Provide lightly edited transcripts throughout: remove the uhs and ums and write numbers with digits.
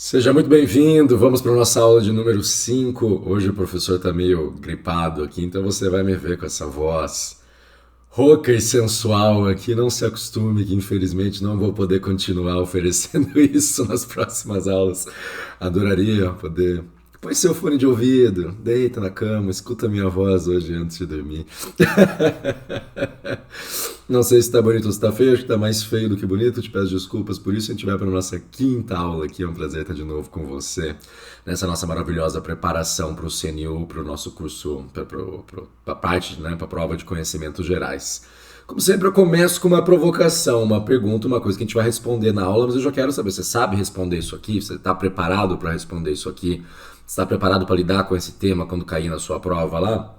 Seja muito bem-vindo, vamos para a nossa aula de número 5. Hoje o professor está meio gripado aqui, então você vai me ver com essa voz rouca e sensual aqui. Não se acostume que infelizmente não vou poder continuar oferecendo isso nas próximas aulas. Adoraria poder. Põe seu fone de ouvido, deita na cama, escuta minha voz hoje antes de dormir. Não sei se está bonito ou se está feio, acho que está mais feio do que bonito, te peço desculpas por isso. A gente vai para a nossa quinta aula aqui, é um prazer estar de novo com você nessa nossa maravilhosa preparação para o CNU, para o nosso curso, para a parte, né, para a prova de conhecimentos gerais. Como sempre, eu começo com uma provocação, uma pergunta, uma coisa que a gente vai responder na aula, mas eu já quero saber, você sabe responder isso aqui? Você está preparado para responder isso aqui? Você está preparado para lidar com esse tema quando cair na sua prova lá?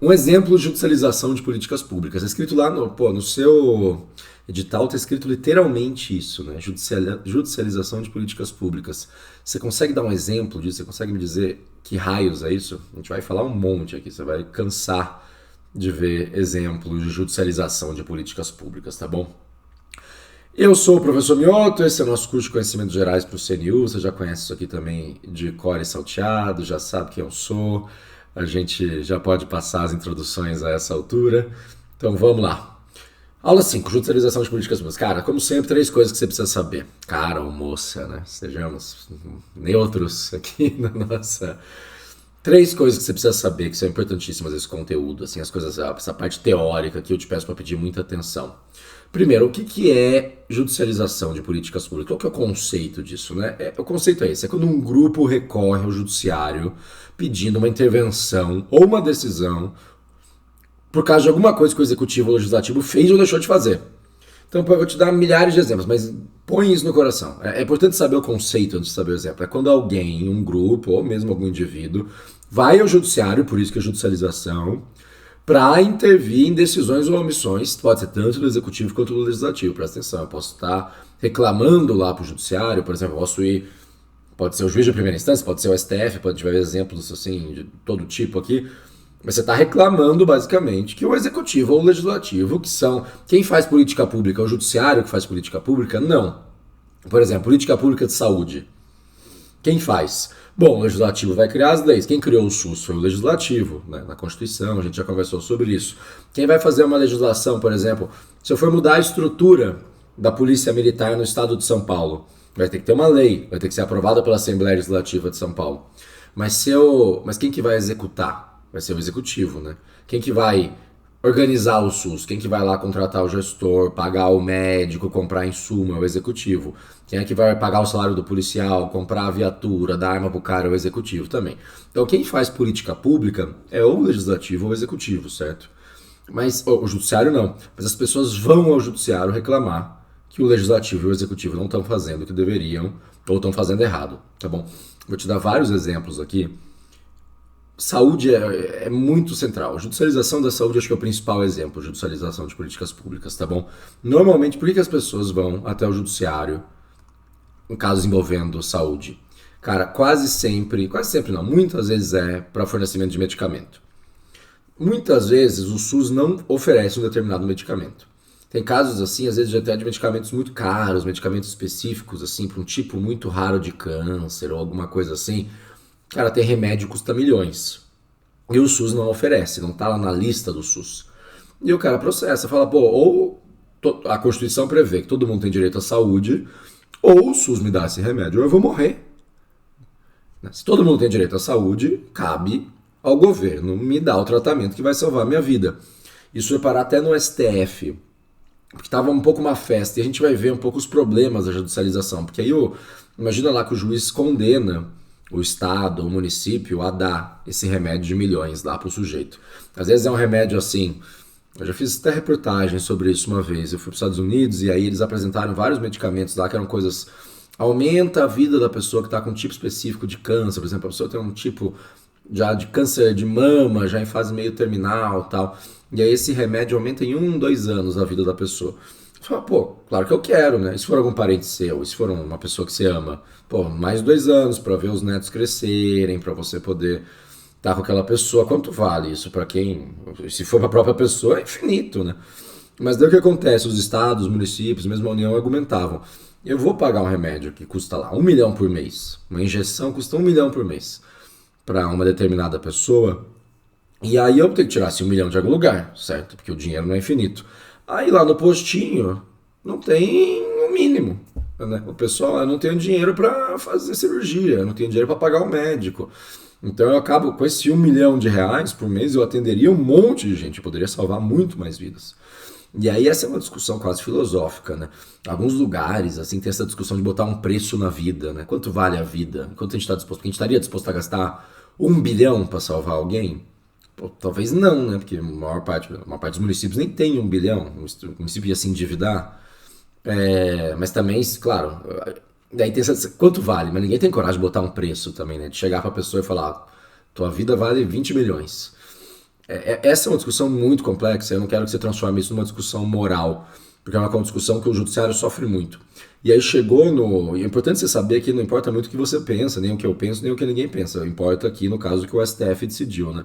Um exemplo de judicialização de políticas públicas. Está escrito lá no seu edital, está escrito literalmente isso, né? Judicialização de políticas públicas. Você consegue dar um exemplo disso? Você consegue me dizer que raios é isso? A gente vai falar um monte aqui, você vai cansar de ver exemplos de judicialização de políticas públicas, tá bom? Eu sou o professor Mioto, esse é o nosso curso de conhecimentos gerais para o CNU, você já conhece isso aqui também de cor e salteado, já sabe quem eu sou, a gente já pode passar as introduções a essa altura, então vamos lá. Aula 5, judicialização de políticas públicas. Cara, como sempre, 3 coisas que você precisa saber. Cara ou moça, né? Sejamos neutros aqui na nossa... 3 coisas que você precisa saber, que são importantíssimas esse conteúdo, assim, as coisas, essa parte teórica que eu te peço para pedir muita atenção. Primeiro, o que é judicialização de políticas públicas? Qual que é o conceito disso, né? O conceito é esse, é quando um grupo recorre ao judiciário pedindo uma intervenção ou uma decisão por causa de alguma coisa que o executivo ou o legislativo fez ou deixou de fazer. Então, eu vou te dar milhares de exemplos, mas põe isso no coração. É importante saber o conceito antes de saber o exemplo. É quando alguém, um grupo ou mesmo algum indivíduo, vai ao judiciário, por isso que é judicialização, para intervir em decisões ou omissões, pode ser tanto do executivo quanto do legislativo. Presta atenção, eu posso estar reclamando lá para o judiciário, por exemplo, eu posso ir, pode ser o juiz de primeira instância, pode ser o STF, pode haver exemplos assim de todo tipo aqui, mas você está reclamando basicamente que o executivo ou o legislativo, que são quem faz política pública, o judiciário que faz política pública, não. Por exemplo, política pública de saúde. Quem faz? Bom, o legislativo vai criar as leis. Quem criou o SUS foi o legislativo, né? Na Constituição, a gente já conversou sobre isso. Quem vai fazer uma legislação, por exemplo, se eu for mudar a estrutura da Polícia Militar no estado de São Paulo, vai ter que ter uma lei, vai ter que ser aprovada pela Assembleia Legislativa de São Paulo. Mas quem que vai executar? Vai ser o executivo, né? Quem que vai organizar o SUS? Quem que vai lá contratar o gestor, pagar o médico, comprar insumo? É o executivo. Quem é que vai pagar o salário do policial, comprar a viatura, dar arma pro cara? É o executivo também. Então quem faz política pública é ou o legislativo ou o executivo, certo? Mas o judiciário não. Mas as pessoas vão ao judiciário reclamar que o legislativo e o executivo não estão fazendo o que deveriam ou estão fazendo errado, tá bom? Vou te dar vários exemplos aqui. Saúde é muito central. A judicialização da saúde acho que é o principal exemplo, judicialização de políticas públicas, tá bom? Normalmente, por que as pessoas vão até o judiciário em casos envolvendo saúde? Cara, quase sempre não, muitas vezes é para fornecimento de medicamento. Muitas vezes o SUS não oferece um determinado medicamento. Tem casos assim, às vezes até de medicamentos muito caros, medicamentos específicos assim, para um tipo muito raro de câncer ou alguma coisa assim. Cara, tem remédio que custa milhões. E o SUS não oferece, não tá lá na lista do SUS. E o cara processa, fala, pô, ou a Constituição prevê que todo mundo tem direito à saúde, ou o SUS me dá esse remédio, ou eu vou morrer. Se todo mundo tem direito à saúde, cabe ao governo me dar o tratamento que vai salvar a minha vida. Isso vai parar até no STF, porque estava um pouco uma festa, e a gente vai ver um pouco os problemas da judicialização, porque aí imagina lá que o juiz condena o estado, o município a dar esse remédio de milhões lá pro sujeito. Às vezes é um remédio assim, eu já fiz até reportagem sobre isso uma vez, eu fui para os Estados Unidos e aí eles apresentaram vários medicamentos lá que eram coisas, aumenta a vida da pessoa que está com um tipo específico de câncer, por exemplo, a pessoa tem um tipo já de câncer de mama, já em fase meio terminal e tal, e aí esse remédio aumenta em 2 anos a vida da pessoa. Você fala, pô, claro que eu quero, né? E se for algum parente seu, e se for uma pessoa que você ama, pô, mais 2 anos para ver os netos crescerem, para você poder estar com aquela pessoa. Quanto vale isso para quem? Se for para a própria pessoa, é infinito, né? Mas daí o que acontece? Os estados, os municípios, mesmo a União argumentavam. Eu vou pagar um remédio que custa lá 1 milhão por mês. Uma injeção custa 1 milhão por mês para uma determinada pessoa. E aí eu tenho que tirar esse 1 milhão de algum lugar, certo? Porque o dinheiro não é infinito. Aí lá no postinho não tem o mínimo. Né? O pessoal não tem dinheiro para fazer cirurgia, não tem dinheiro para pagar o médico. Então eu acabo com esse 1 milhão de reais por mês, eu atenderia um monte de gente, eu poderia salvar muito mais vidas. E aí essa é uma discussão quase filosófica, né? Alguns lugares, assim, tem essa discussão de botar um preço na vida, né? Quanto vale a vida? Quanto a gente está disposto? A gente estaria disposto a gastar 1 bilhão para salvar alguém? Pô, talvez não, né? Porque a maior parte dos municípios nem tem 1 bilhão. O município ia se endividar. Mas também, claro, daí tem quanto vale? Mas ninguém tem coragem de botar um preço também, né? De chegar para a pessoa e falar, tua vida vale 20 milhões. Essa é uma discussão muito complexa, eu não quero que você transforme isso numa discussão moral, porque é uma discussão que o judiciário sofre muito. E aí chegou no... E é importante você saber que não importa muito o que você pensa, nem o que eu penso, nem o que ninguém pensa. Importa aqui, no caso, que o STF decidiu, né?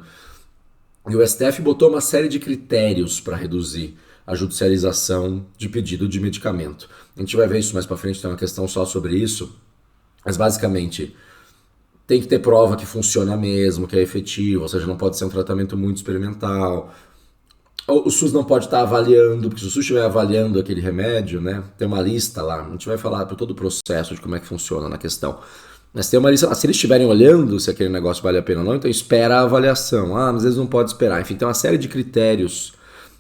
E o STF botou uma série de critérios para reduzir a judicialização de pedido de medicamento. A gente vai ver isso mais para frente, tem uma questão só sobre isso. Mas basicamente, tem que ter prova que funciona mesmo, que é efetivo, ou seja, não pode ser um tratamento muito experimental. O SUS não pode estar avaliando, porque se o SUS estiver avaliando aquele remédio, né, tem uma lista lá, a gente vai falar por todo o processo de como é que funciona na questão. Mas tem uma lista lá, se eles estiverem olhando se aquele negócio vale a pena ou não, então espera a avaliação. Mas eles não podem esperar. Enfim, tem uma série de critérios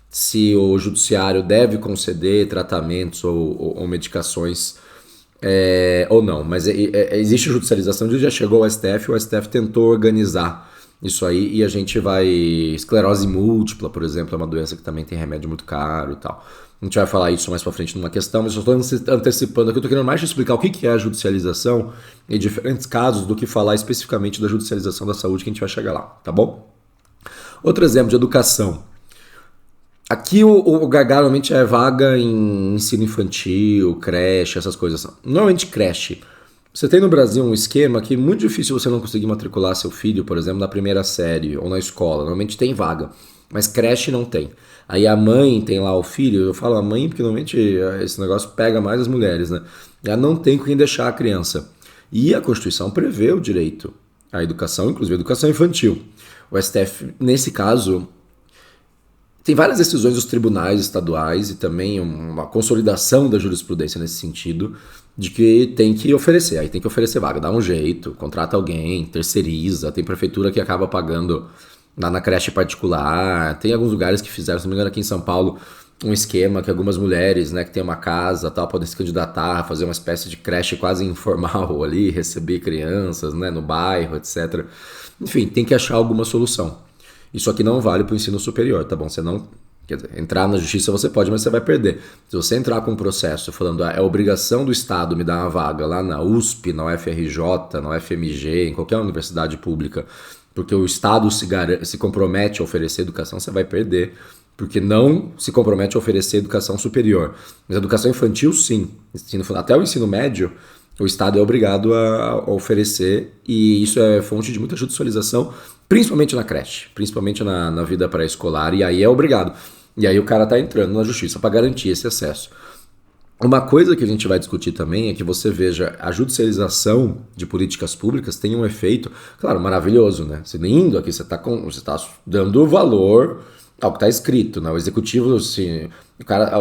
se o judiciário deve conceder tratamentos ou medicações ou não. Mas existe judicialização, já chegou ao STF, o STF tentou organizar isso aí e a gente vai... Esclerose múltipla, por exemplo, é uma doença que também tem remédio muito caro e tal. A gente vai falar isso mais pra frente numa questão, mas eu estou antecipando aqui, eu estou querendo mais te explicar o que é a judicialização em diferentes casos do que falar especificamente da judicialização da saúde, que a gente vai chegar lá, tá bom? Outro exemplo de educação. Aqui o gargalo normalmente é vaga em ensino infantil, creche, essas coisas. Normalmente creche. Você tem no Brasil um esquema que é muito difícil você não conseguir matricular seu filho, por exemplo, na primeira série ou na escola. Normalmente tem vaga, mas creche não tem. Aí a mãe tem lá o filho, eu falo a mãe porque normalmente esse negócio pega mais as mulheres, né? Ela não tem com quem deixar a criança. E a Constituição prevê o direito à educação, inclusive a educação infantil. O STF, nesse caso, tem várias decisões dos tribunais estaduais e também uma consolidação da jurisprudência nesse sentido, de que tem que oferecer, aí tem que oferecer vaga, dá um jeito, contrata alguém, terceiriza, tem prefeitura que acaba pagando lá na creche particular, tem alguns lugares que fizeram, se não me engano aqui em São Paulo, um esquema que algumas mulheres, né, que tem uma casa tal, podem se candidatar, fazer uma espécie de creche quase informal ali, receber crianças, né, no bairro, etc. Enfim, tem que achar alguma solução. Isso aqui não vale para o ensino superior, tá bom? Você não... Quer dizer, entrar na justiça você pode, mas você vai perder. Se você entrar com um processo falando é obrigação do Estado me dar uma vaga lá na USP, na UFRJ, na UFMG, em qualquer universidade pública, porque o Estado se compromete a oferecer educação, você vai perder, porque não se compromete a oferecer educação superior. Mas a educação infantil, sim. Até o ensino médio, o Estado é obrigado a oferecer, e isso é fonte de muita judicialização, principalmente na creche, principalmente na vida pré-escolar, e aí é obrigado. E aí o cara tá entrando na justiça para garantir esse acesso. Uma coisa que a gente vai discutir também é que você veja a judicialização de políticas públicas tem um efeito, claro, maravilhoso, né? Você indo aqui, você tá dando valor ao que está escrito, né? O executivo, assim,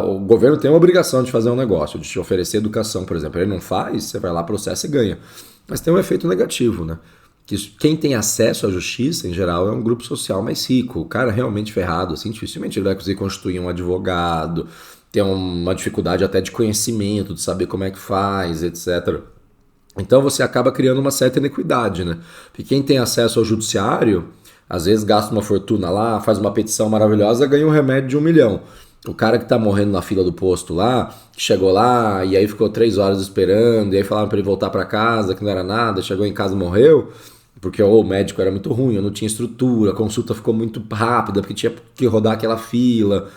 o governo tem uma obrigação de fazer um negócio, de te oferecer educação, por exemplo. Ele não faz, você vai lá, processa e ganha. Mas tem um efeito negativo, né? Que quem tem acesso à justiça, em geral, é um grupo social mais rico. O cara realmente ferrado, assim, dificilmente ele vai conseguir constituir um advogado, ter uma dificuldade até de conhecimento, de saber como é que faz, etc. Então você acaba criando uma certa inequidade, né? Porque quem tem acesso ao judiciário, às vezes gasta uma fortuna lá, faz uma petição maravilhosa, ganha um remédio de 1 milhão. O cara que tá morrendo na fila do posto lá, chegou lá e aí ficou 3 horas esperando, e aí falaram pra ele voltar pra casa, que não era nada, chegou em casa e morreu, porque o médico era muito ruim, eu não tinha estrutura, a consulta ficou muito rápida, porque tinha que rodar aquela fila.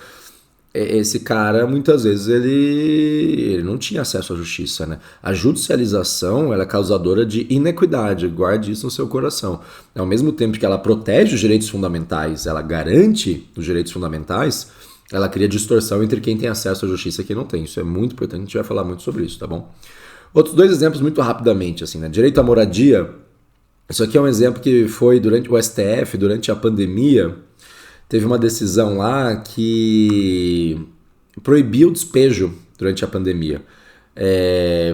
Esse cara, muitas vezes, ele não tinha acesso à justiça, né? A judicialização, ela é causadora de inequidade, guarde isso no seu coração. Ao mesmo tempo que ela protege os direitos fundamentais, ela garante os direitos fundamentais, ela cria distorção entre quem tem acesso à justiça e quem não tem. Isso é muito importante, a gente vai falar muito sobre isso, tá bom? Outros dois exemplos muito rapidamente, assim, né? Direito à moradia. Isso aqui é um exemplo que foi durante o STF, durante a pandemia, teve uma decisão lá que proibiu o despejo durante a pandemia.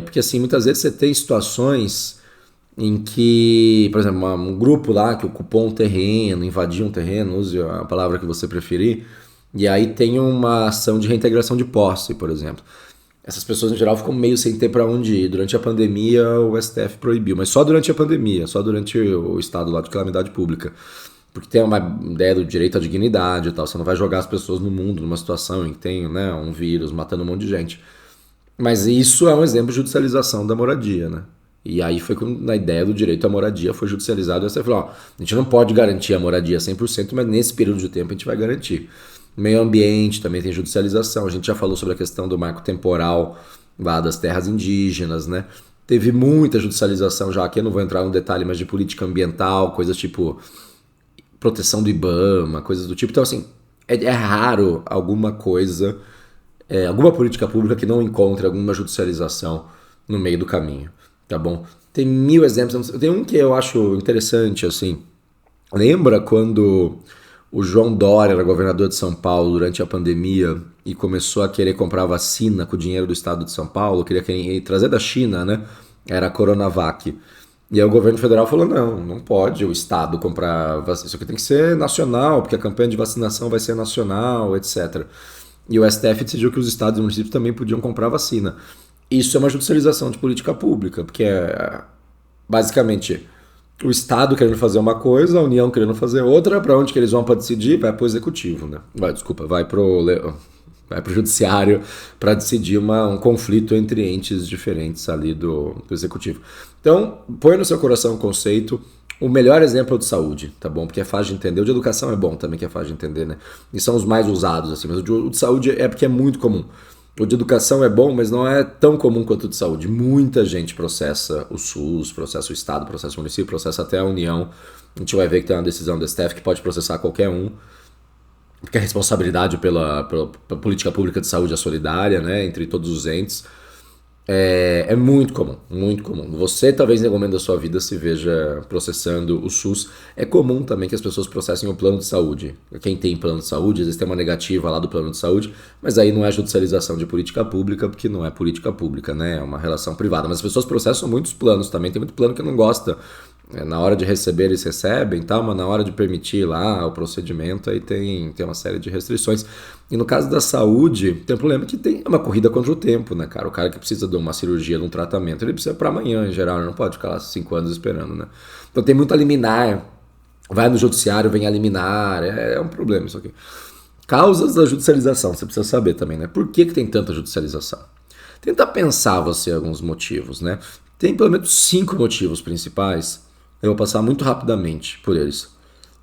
Porque assim, muitas vezes você tem situações em que, por exemplo, um grupo lá que ocupou um terreno, invadiu um terreno, use a palavra que você preferir, e aí tem uma ação de reintegração de posse, por exemplo. Essas pessoas, em geral, ficam meio sem ter para onde ir. Durante a pandemia, o STF proibiu, mas só durante a pandemia, só durante o estado lá de calamidade pública. Porque tem uma ideia do direito à dignidade e tal. Você não vai jogar as pessoas no mundo numa situação em que tem, né, um vírus matando um monte de gente. Mas isso é um exemplo de judicialização da moradia, né? E aí foi quando a ideia do direito à moradia foi judicializado. E você falou, ó, a gente não pode garantir a moradia 100%, mas nesse período de tempo a gente vai garantir. Meio ambiente também tem judicialização. A gente já falou sobre a questão do marco temporal lá das terras indígenas, né? Teve muita judicialização já, aqui eu não vou entrar no detalhe, mas de política ambiental, coisas tipo proteção do IBAMA, coisas do tipo. Então, assim, é raro alguma coisa, alguma política pública que não encontre alguma judicialização no meio do caminho, tá bom? Tem mil exemplos. Tem um que eu acho interessante, assim. Lembra quando o João Dória era governador de São Paulo durante a pandemia e começou a querer comprar vacina com o dinheiro do estado de São Paulo, queria trazer da China, né? Era a Coronavac. E aí o governo federal falou, não pode o estado comprar vacina, isso aqui tem que ser nacional, porque a campanha de vacinação vai ser nacional, etc. E o STF decidiu que os estados e municípios também podiam comprar vacina. Isso é uma judicialização de política pública, porque é basicamente o Estado querendo fazer uma coisa, a União querendo fazer outra, para onde que eles vão para decidir? Vai para o Executivo, né? Vai para o Judiciário para decidir um conflito entre entes diferentes ali do Executivo. Então, põe no seu coração o conceito. O melhor exemplo é o de saúde, tá bom? Porque é fácil de entender. O de educação é bom também, que é fácil de entender, né? E são os mais usados, assim. Mas o de saúde é porque é muito comum. O de educação é bom, mas não é tão comum quanto o de saúde. Muita gente processa o SUS, processa o Estado, processa o município, processa até a União. A gente vai ver que tem uma decisão do STF que pode processar qualquer um, porque a responsabilidade pela política pública de saúde é solidária, né, entre todos os entes. É muito comum, muito comum. Você talvez em algum momento da sua vida se veja processando o SUS. É comum também que as pessoas processem o plano de saúde. Quem tem plano de saúde, às vezes tem uma negativa lá do plano de saúde, mas aí não é judicialização de política pública, porque não é política pública, né? É uma relação privada. Mas as pessoas processam muitos planos também, tem muito plano que não gosta. Na hora de receber eles recebem, tá? Mas na hora de permitir lá o procedimento aí tem uma série de restrições. E no caso da saúde, tem um problema que tem uma corrida contra o tempo, né, cara? O cara que precisa de uma cirurgia, de um tratamento, ele precisa para amanhã, em geral, ele não pode ficar lá 5 anos esperando, né? Então tem muita liminar, vai no judiciário, vem a liminar, é um problema isso aqui. Causas da judicialização, você precisa saber também, né? Por que tem tanta judicialização? Tenta pensar você alguns motivos, né? Tem pelo menos 5 motivos principais. Eu vou passar muito rapidamente por eles.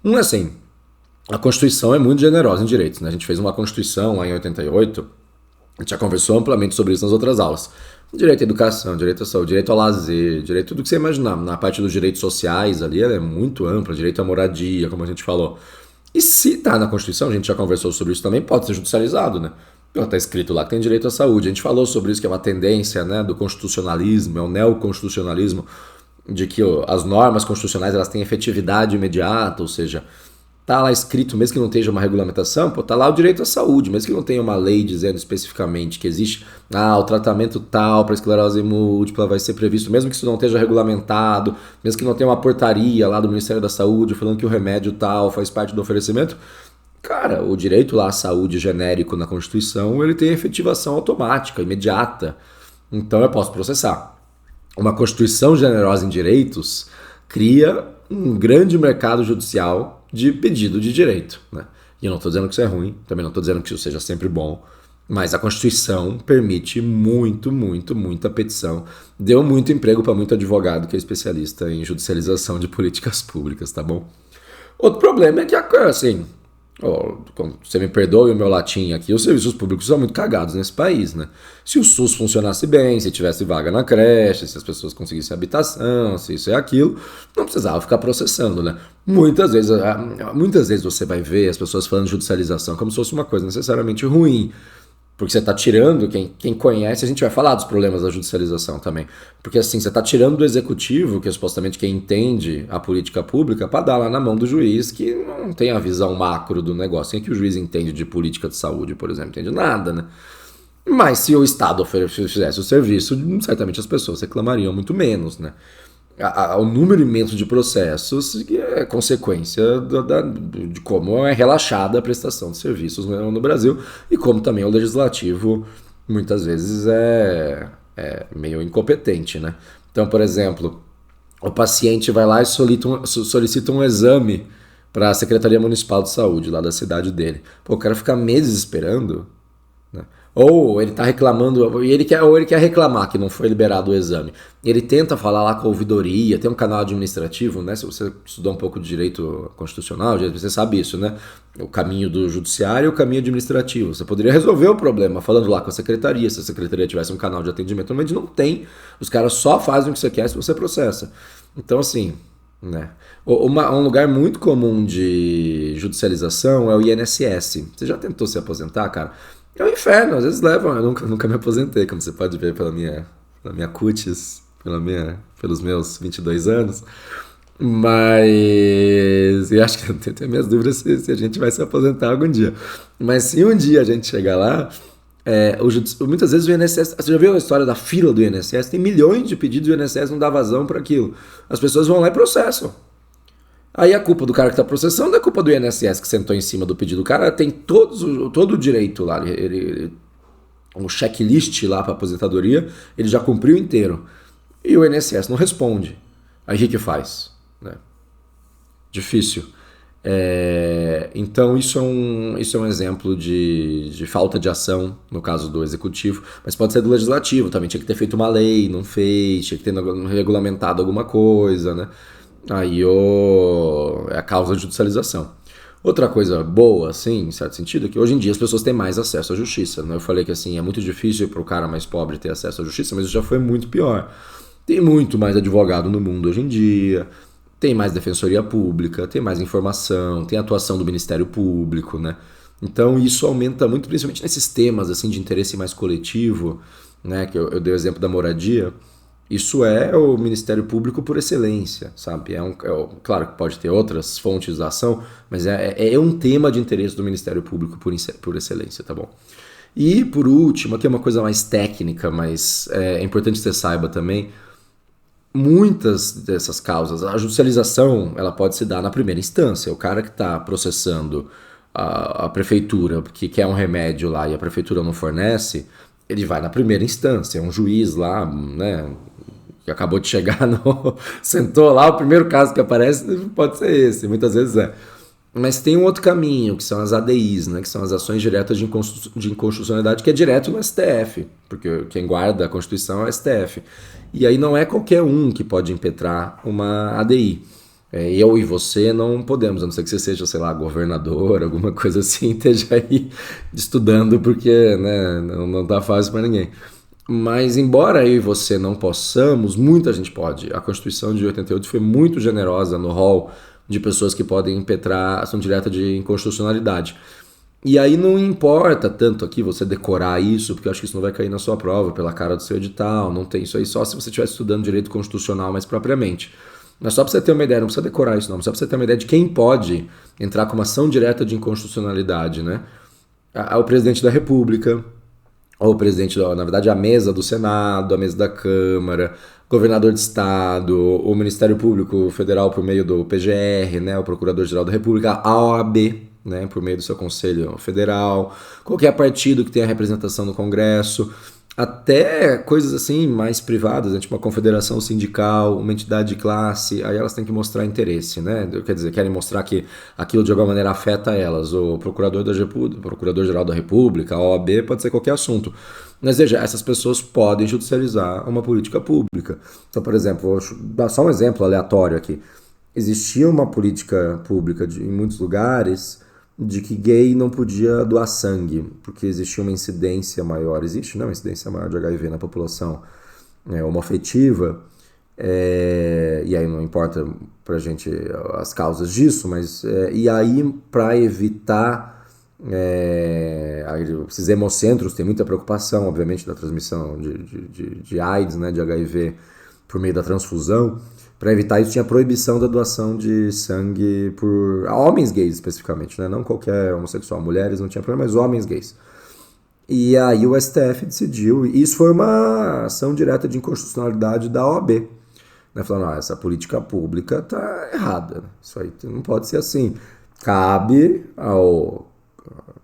Um é assim, a Constituição é muito generosa em direitos, né? A gente fez uma Constituição lá em 88, a gente já conversou amplamente sobre isso nas outras aulas. Direito à educação, direito à saúde, direito ao lazer, direito a tudo que você imaginar. Na parte dos direitos sociais ali, ela é muito ampla, direito à moradia, como a gente falou. E se tá na Constituição, a gente já conversou sobre isso também, pode ser judicializado, né? Está escrito lá que tem direito à saúde. A gente falou sobre isso, que é uma tendência, né, do constitucionalismo, é o neoconstitucionalismo, de que as normas constitucionais elas têm efetividade imediata, ou seja, tá lá escrito, mesmo que não tenha uma regulamentação, tá lá o direito à saúde, mesmo que não tenha uma lei dizendo especificamente que existe, o tratamento tal para esclerose múltipla vai ser previsto, mesmo que isso não esteja regulamentado, mesmo que não tenha uma portaria lá do Ministério da Saúde falando que o remédio tal faz parte do oferecimento, cara, o direito lá à saúde genérico na Constituição, ele tem efetivação automática, imediata, então eu posso processar. Uma Constituição generosa em direitos cria um grande mercado judicial de pedido de direito, né? E eu não estou dizendo que isso é ruim, também não estou dizendo que isso seja sempre bom, mas a Constituição permite muita petição. Deu muito emprego para muito advogado que é especialista em judicialização de políticas públicas, tá bom? Outro problema é que, assim, Você me perdoe o meu latim aqui, os serviços públicos são muito cagados nesse país, né? Se o SUS funcionasse bem, se tivesse vaga na creche, se as pessoas conseguissem habitação, se isso e aquilo, não precisava ficar processando, né? Muitas vezes você vai ver as pessoas falando de judicialização como se fosse uma coisa necessariamente ruim. Porque você está tirando, quem conhece, a gente vai falar dos problemas da judicialização também. Porque assim, você está tirando do executivo, que é supostamente quem entende a política pública, para dar lá na mão do juiz, que não tem a visão macro do negócio. Quem é que o juiz entende de política de saúde, por exemplo? Entende nada, né? Mas se o Estado fizesse o serviço, certamente as pessoas reclamariam muito menos, né? O número imenso de processos é consequência de como é relaxada a prestação de serviços no Brasil e como também o legislativo muitas vezes é meio incompetente, né? Então, por exemplo, o paciente vai lá e solicita um exame para a Secretaria Municipal de Saúde lá da cidade dele. Pô, o cara fica meses esperando, né? Ou ele está reclamando, ou ele quer reclamar que não foi liberado o exame. Ele tenta falar lá com a ouvidoria, tem um canal administrativo, né? Se você estudou um pouco de direito constitucional, você sabe isso, né? O caminho do judiciário e o caminho administrativo. Você poderia resolver o problema falando lá com a secretaria, se a secretaria tivesse um canal de atendimento. Normalmente não tem. Os caras só fazem o que você quer se você processa. Então, assim, né? Um lugar muito comum de judicialização é o INSS. Você já tentou se aposentar, cara? É um inferno, às vezes levam. Eu nunca me aposentei, como você pode ver pela minha cutis, pelos meus 22 anos. Mas eu acho que eu tenho minhas dúvidas se a gente vai se aposentar algum dia. Mas se um dia a gente chegar lá, muitas vezes o INSS. Você já viu a história da fila do INSS? Tem milhões de pedidos e o INSS não dá vazão para aquilo. As pessoas vão lá e processam. Aí a culpa do cara que está processando é culpa do INSS que sentou em cima do pedido. O cara tem todo o direito lá, um checklist lá para aposentadoria, ele já cumpriu inteiro. E o INSS não responde. Aí o que faz? Né? Difícil. Então isso é um exemplo de falta de ação, no caso do executivo, mas pode ser do legislativo também. Tinha que ter feito uma lei, não fez, tinha que ter regulamentado alguma coisa, né? Aí é a causa de judicialização. Outra coisa boa, assim, em certo sentido, é que hoje em dia as pessoas têm mais acesso à justiça, né? Eu falei que assim, é muito difícil para o cara mais pobre ter acesso à justiça, mas isso já foi muito pior. Tem muito mais advogado no mundo hoje em dia, tem mais defensoria pública, tem mais informação, tem atuação do Ministério Público, né? Então isso aumenta muito, principalmente nesses temas assim de interesse mais coletivo, né? Que eu dei o exemplo da moradia. Isso é o Ministério Público por excelência, sabe? Claro que pode ter outras fontes de ação, mas é um tema de interesse do Ministério Público por excelência, tá bom? E, por último, aqui é uma coisa mais técnica, mas é importante que você saiba também, muitas dessas causas, a judicialização ela pode se dar na primeira instância. O cara que está processando a prefeitura, que quer um remédio lá e a prefeitura não fornece, ele vai na primeira instância, é um juiz lá, né, que acabou de chegar, sentou lá, o primeiro caso que aparece pode ser esse, muitas vezes é. Mas tem um outro caminho, que são as ADIs, né, que são as ações diretas de inconstitucionalidade, que é direto no STF, porque quem guarda a Constituição é o STF. E aí não é qualquer um que pode impetrar uma ADI. Eu e você não podemos, a não ser que você seja, sei lá, governador, alguma coisa assim, esteja aí estudando, porque né, não tá fácil para ninguém. Mas embora eu e você não possamos, muita gente pode. A Constituição de 88 foi muito generosa no rol de pessoas que podem impetrar ação direta de inconstitucionalidade. E aí não importa tanto aqui você decorar isso, porque eu acho que isso não vai cair na sua prova, pela cara do seu edital, não tem isso aí só se você estiver estudando direito constitucional mais propriamente. Mas só para você ter uma ideia, não precisa decorar isso não, mas só para você ter uma ideia de quem pode entrar com uma ação direta de inconstitucionalidade, né? O presidente da República, ou o presidente, na verdade, a mesa do Senado, a mesa da Câmara, governador de Estado, o Ministério Público Federal por meio do PGR, né, o Procurador-Geral da República, a OAB, né, por meio do seu Conselho Federal, qualquer partido que tenha representação no Congresso, até coisas assim mais privadas, né, tipo uma confederação sindical, uma entidade de classe, aí elas têm que mostrar interesse, né? Quer dizer, querem mostrar que aquilo de alguma maneira afeta elas. O Procurador-Geral da República, a OAB, pode ser qualquer assunto. Mas veja, essas pessoas podem judicializar uma política pública. Então, por exemplo, vou dar só um exemplo aleatório aqui. Existia uma política pública em muitos lugares de que gay não podia doar sangue, porque existia uma incidência maior, existe, né, uma incidência maior de HIV na população homoafetiva, e aí não importa pra gente as causas disso, mas e aí para evitar esses hemocentros têm muita preocupação, obviamente, da transmissão de AIDS, né, de HIV por meio da transfusão. Para evitar isso, tinha proibição da doação de sangue por homens gays, especificamente, né? Não qualquer homossexual. Mulheres não tinha problema, mas homens gays. E aí o STF decidiu, e isso foi uma ação direta de inconstitucionalidade da OAB, né? Falando, essa política pública tá errada, isso aí não pode ser assim. Cabe à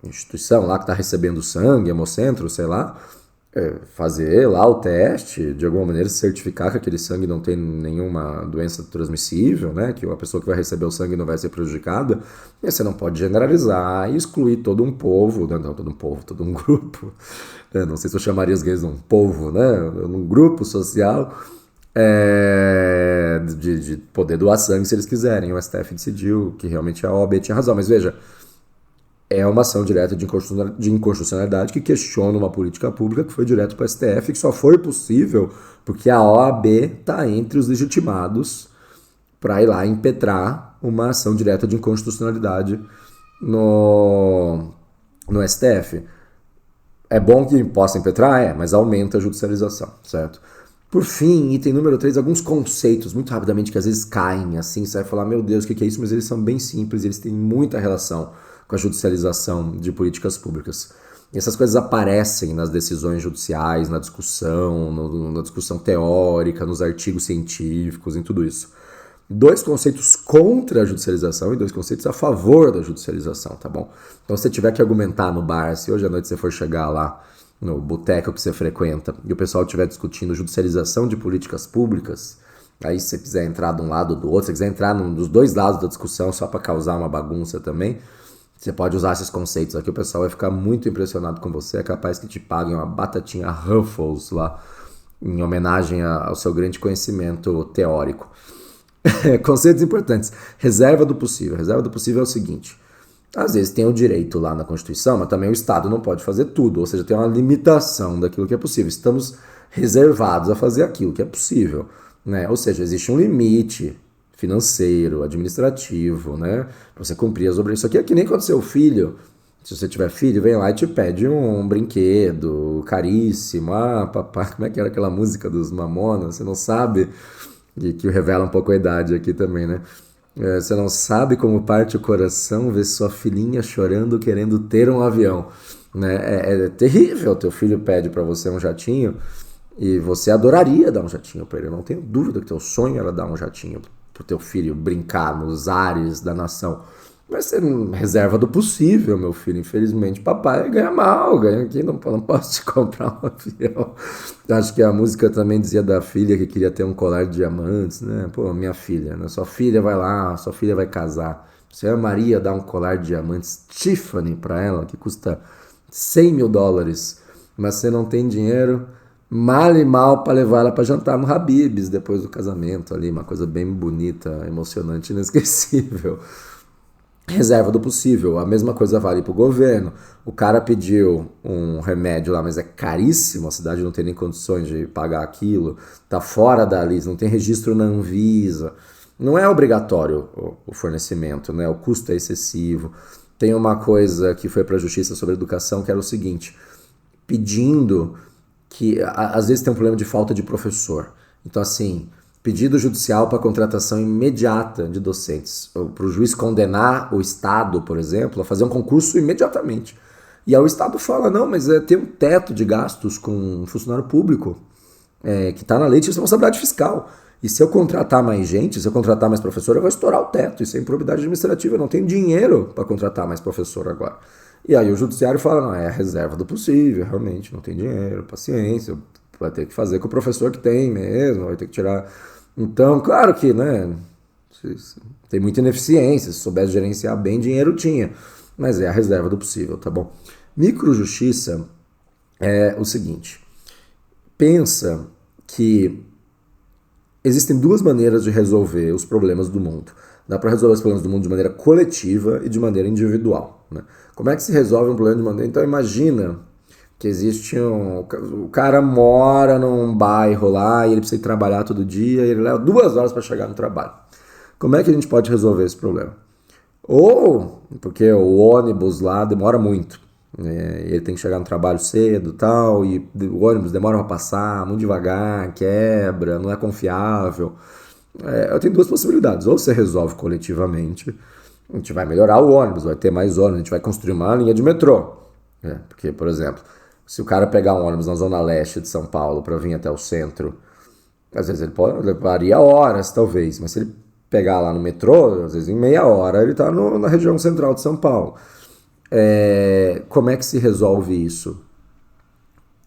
instituição lá que está recebendo sangue, hemocentro, sei lá, fazer lá o teste, de alguma maneira se certificar que aquele sangue não tem nenhuma doença transmissível, né? Que a pessoa que vai receber o sangue não vai ser prejudicada. E você não pode generalizar e excluir todo um povo, não todo um povo, todo um grupo. Não sei se eu chamaria os gays de um povo, né? Um grupo social de poder doar sangue se eles quiserem. O STF decidiu que realmente a OAB tinha razão, mas veja, é uma ação direta de inconstitucionalidade que questiona uma política pública que foi direto para o STF, que só foi possível porque a OAB está entre os legitimados para ir lá impetrar uma ação direta de inconstitucionalidade no STF. É bom que possa impetrar? Mas aumenta a judicialização, certo? Por fim, item número 3, alguns conceitos, muito rapidamente, que às vezes caem assim, você vai falar, meu Deus, o que é isso? Mas eles são bem simples, eles têm muita relação com a judicialização de políticas públicas. E essas coisas aparecem nas decisões judiciais, na discussão, na discussão teórica, nos artigos científicos, em tudo isso. 2 conceitos contra a judicialização e 2 conceitos a favor da judicialização, tá bom? Então, se você tiver que argumentar no bar, se hoje à noite você for chegar lá no boteco que você frequenta e o pessoal estiver discutindo judicialização de políticas públicas, aí se você quiser entrar de um lado ou do outro, se você quiser entrar dos 2 lados da discussão só para causar uma bagunça também, você pode usar esses conceitos aqui, o pessoal vai ficar muito impressionado com você, é capaz que te paguem uma batatinha Ruffles lá, em homenagem ao seu grande conhecimento teórico. Conceitos importantes. Reserva do possível. Reserva do possível é o seguinte, às vezes tem o direito lá na Constituição, mas também o Estado não pode fazer tudo, ou seja, tem uma limitação daquilo que é possível. Estamos reservados a fazer aquilo que é possível, né? Ou seja, existe um limite financeiro, administrativo, né? Pra você cumprir as obrigações. Isso aqui é que nem quando seu filho, se você tiver filho, vem lá e te pede um brinquedo caríssimo. Papai, como é que era aquela música dos Mamonas? Você não sabe, e que revela um pouco a idade aqui também, né? Você não sabe como parte o coração ver sua filhinha chorando querendo ter um avião, né? É terrível. Teu filho pede para você um jatinho e você adoraria dar um jatinho para ele. Eu não tenho dúvida que teu sonho era dar um jatinho pro teu filho brincar nos ares da nação. Mas você reserva do possível, meu filho. Infelizmente, papai ganha mal, ganha aqui, não posso te comprar um avião. Acho que a música também dizia da filha que queria ter um colar de diamantes, né? Pô, minha filha, né? Sua filha vai lá, sua filha vai casar. Você amaria dar um colar de diamantes Tiffany pra ela, que custa $100 mil, mas você não tem dinheiro, mal e mal, para levar ela para jantar no Habib's depois do casamento ali, uma coisa bem bonita, emocionante, inesquecível. Reserva do possível, a mesma coisa vale para o governo. O cara pediu um remédio lá, mas é caríssimo, a cidade não tem nem condições de pagar aquilo, tá fora da lista, não tem registro na Anvisa. Não é obrigatório o fornecimento, né? O custo é excessivo. Tem uma coisa que foi para a Justiça sobre Educação, que era o seguinte, pedindo que às vezes tem um problema de falta de professor. Então, assim, pedido judicial para contratação imediata de docentes, para o juiz condenar o Estado, por exemplo, a fazer um concurso imediatamente. E aí o Estado fala, não, mas tem um teto de gastos com um funcionário público que está na lei de responsabilidade fiscal. E se eu contratar mais gente, se eu contratar mais professor, eu vou estourar o teto. Isso é improbidade administrativa, eu não tenho dinheiro para contratar mais professor agora. E aí o judiciário fala, não, é a reserva do possível, realmente, não tem dinheiro, paciência, vai ter que fazer com o professor que tem mesmo, vai ter que tirar. Então, claro que, né, tem muita ineficiência, se soubesse gerenciar bem, dinheiro tinha, mas é a reserva do possível, tá bom? Microjustiça é o seguinte, pensa que existem duas maneiras de resolver os problemas do mundo. Dá para resolver os problemas do mundo de maneira coletiva e de maneira individual, né? Como é que se resolve um problema de maneira... Então imagina que existe o cara mora num bairro lá e ele precisa ir trabalhar todo dia e ele leva 2 horas para chegar no trabalho. Como é que a gente pode resolver esse problema? Ou porque o ônibus lá demora muito, ele tem que chegar no trabalho cedo tal, e o ônibus demora para passar, muito devagar, quebra, não é confiável. Eu tenho duas possibilidades. Ou você resolve coletivamente, a gente vai melhorar o ônibus, vai ter mais ônibus, a gente vai construir uma linha de metrô. Porque, por exemplo, se o cara pegar um ônibus na zona leste de São Paulo para vir até o centro, às vezes ele levaria horas, talvez, mas se ele pegar lá no metrô, às vezes em meia hora ele está na região central de São Paulo. Como é que se resolve isso?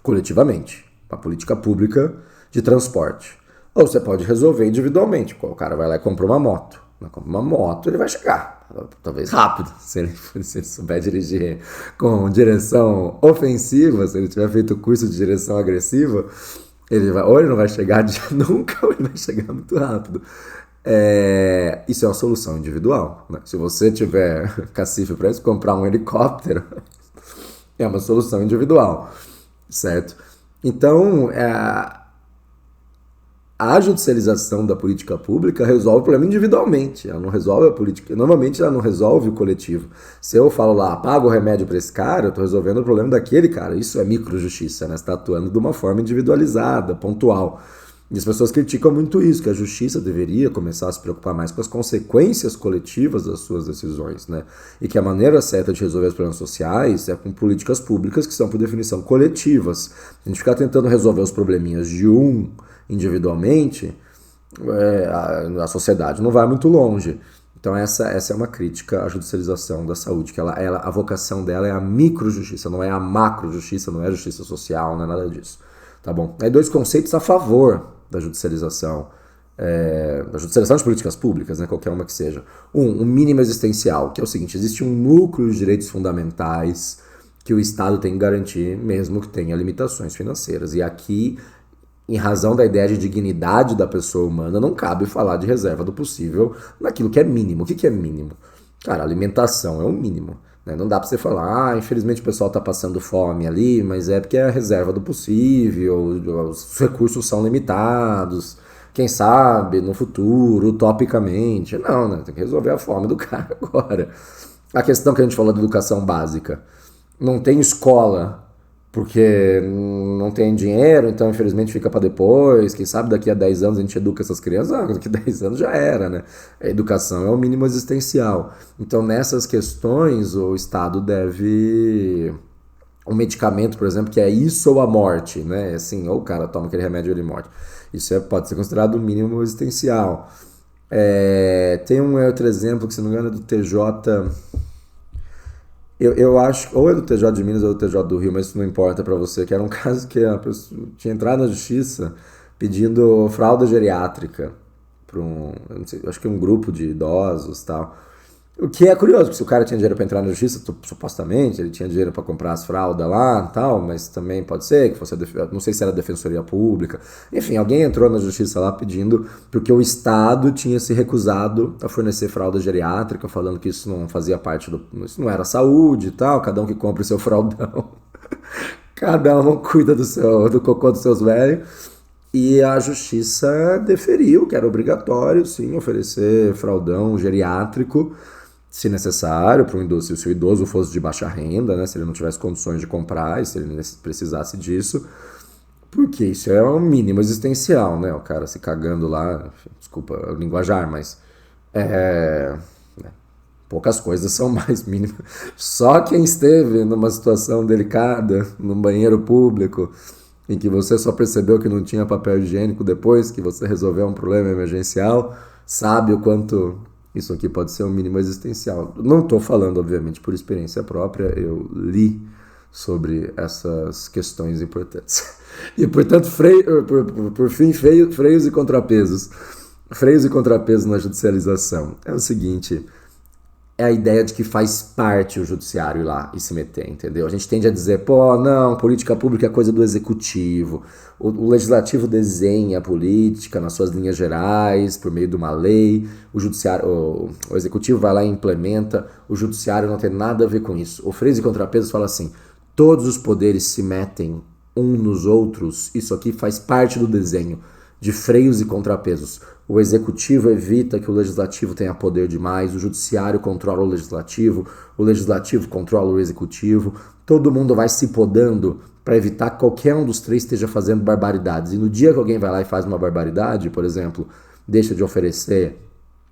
Coletivamente, uma política pública de transporte. Ou você pode resolver individualmente. O cara vai lá e compra uma moto. Compra uma moto, ele vai chegar, talvez rápido, se ele souber dirigir com direção ofensiva, se ele tiver feito o curso de direção agressiva, ou ele não vai chegar nunca, ou ele vai chegar muito rápido. Isso é uma solução individual, né? Se você tiver cacife para isso, comprar um helicóptero é uma solução individual, certo? Então, a judicialização da política pública resolve o problema individualmente, ela não resolve a política, normalmente ela não resolve o coletivo. Se eu falo lá, pago o remédio para esse cara, eu estou resolvendo o problema daquele cara, isso é microjustiça, né? Você está atuando de uma forma individualizada, pontual. E as pessoas criticam muito isso, que a justiça deveria começar a se preocupar mais com as consequências coletivas das suas decisões, né? E que a maneira certa de resolver os problemas sociais é com políticas públicas que são, por definição, coletivas. A gente ficar tentando resolver os probleminhas de individualmente, a sociedade não vai muito longe. Então essa é uma crítica à judicialização da saúde, que a vocação dela é a microjustiça, não é a macrojustiça, não é a justiça social, não é nada disso. Tá bom? Aí 2 conceitos a favor da judicialização de políticas públicas, né, qualquer uma que seja. Um mínimo existencial, que é o seguinte: existe um núcleo de direitos fundamentais que o Estado tem que garantir, mesmo que tenha limitações financeiras. E aqui, em razão da ideia de dignidade da pessoa humana, não cabe falar de reserva do possível naquilo que é mínimo. O que é mínimo? Cara, alimentação é o mínimo. Não dá pra você falar, infelizmente o pessoal tá passando fome ali, mas é porque é a reserva do possível, os recursos são limitados, quem sabe no futuro, utopicamente. Não, né? Tem que resolver a fome do cara agora. A questão que a gente falou da educação básica. Não tem escola porque não tem dinheiro, então infelizmente fica para depois. Quem sabe daqui a 10 anos a gente educa essas crianças? Daqui a 10 anos já era, né? A educação é o mínimo existencial. Então nessas questões o Estado deve... Um medicamento, por exemplo, que é isso ou a morte, né? Assim, ou o cara toma aquele remédio ou ele morre. Isso pode ser considerado o mínimo existencial. Tem um outro exemplo que, se não me engano, é do TJ... Eu acho, ou é do TJ de Minas ou do TJ do Rio, mas isso não importa pra você, que era um caso que a pessoa tinha entrado na justiça pedindo fralda geriátrica para eu não sei, acho que um grupo de idosos e tal. O que é curioso, porque se o cara tinha dinheiro para entrar na justiça, supostamente, ele tinha dinheiro para comprar as fraldas lá e tal, mas também pode ser que fosse, não sei se era a Defensoria Pública. Enfim, alguém entrou na justiça lá pedindo, porque o Estado tinha se recusado a fornecer fralda geriátrica, falando que isso não fazia parte isso não era saúde e tal, cada um que compra o seu fraldão. Cada um cuida do cocô dos seus velhos. E a justiça deferiu que era obrigatório, sim, oferecer fraldão geriátrico, se necessário, se o idoso fosse de baixa renda, né, se ele não tivesse condições de comprar, e se ele precisasse disso, porque isso é um mínimo existencial, né, o cara se cagando lá, desculpa o linguajar, mas poucas coisas são mais mínimas. Só quem esteve numa situação delicada, num banheiro público, em que você só percebeu que não tinha papel higiênico depois que você resolveu um problema emergencial, sabe o quanto isso aqui pode ser um mínimo existencial. Não estou falando, obviamente, por experiência própria, eu li sobre essas questões importantes. E, portanto, por fim, freios e contrapesos. Freios e contrapesos na judicialização. É o seguinte, é a ideia de que faz parte o judiciário ir lá e se meter, entendeu? A gente tende a dizer, pô, não, política pública é coisa do executivo. O legislativo desenha a política nas suas linhas gerais, por meio de uma lei, o judiciário, o executivo vai lá e implementa, o judiciário não tem nada a ver com isso. O Freios e Contrapesos fala assim, todos os poderes se metem um nos outros, isso aqui faz parte do desenho de freios e contrapesos. O executivo evita que o legislativo tenha poder demais, o judiciário controla o legislativo controla o executivo, todo mundo vai se podando para evitar que qualquer um dos três esteja fazendo barbaridades. E no dia que alguém vai lá e faz uma barbaridade, por exemplo, deixa de oferecer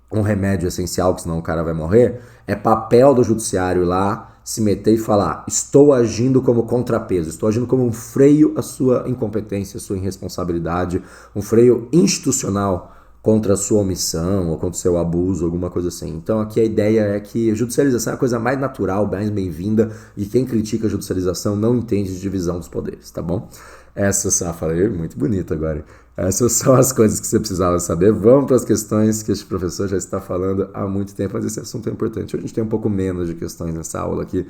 um remédio essencial, que senão o cara vai morrer, é papel do judiciário ir lá se meter e falar, estou agindo como contrapeso, estou agindo como um freio à sua incompetência, à sua irresponsabilidade, um freio institucional contra a sua omissão ou contra o seu abuso, alguma coisa assim. Então aqui a ideia é que a judicialização é a coisa mais natural, mais bem-vinda, e quem critica a judicialização não entende de divisão dos poderes, tá bom? Essas são, falei muito bonito agora. Essas são as coisas que você precisava saber. Vamos para as questões que este professor já está falando há muito tempo, mas esse assunto é importante. Hoje a gente tem um pouco menos de questões nessa aula aqui,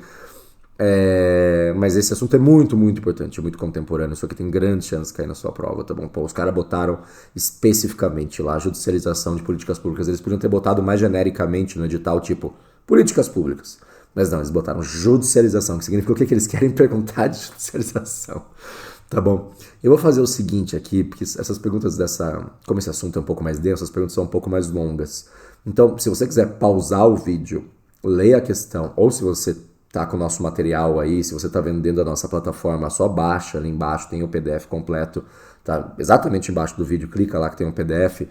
mas esse assunto é muito, muito importante, muito contemporâneo. Isso aqui tem grandes chances de cair na sua prova, tá bom? Pô, os caras botaram especificamente lá judicialização de políticas públicas. Eles podiam ter botado mais genericamente no edital, tipo, políticas públicas. Mas não, eles botaram judicialização, que significa o que eles querem perguntar de judicialização. Tá bom? Eu vou fazer o seguinte aqui, porque essas perguntas como esse assunto é um pouco mais denso, as perguntas são um pouco mais longas. Então, se você quiser pausar o vídeo, leia a questão, ou se você tá com o nosso material aí, se você tá vendo dentro da nossa plataforma, só baixa ali embaixo, tem o PDF completo, tá exatamente embaixo do vídeo, clica lá que tem um PDF,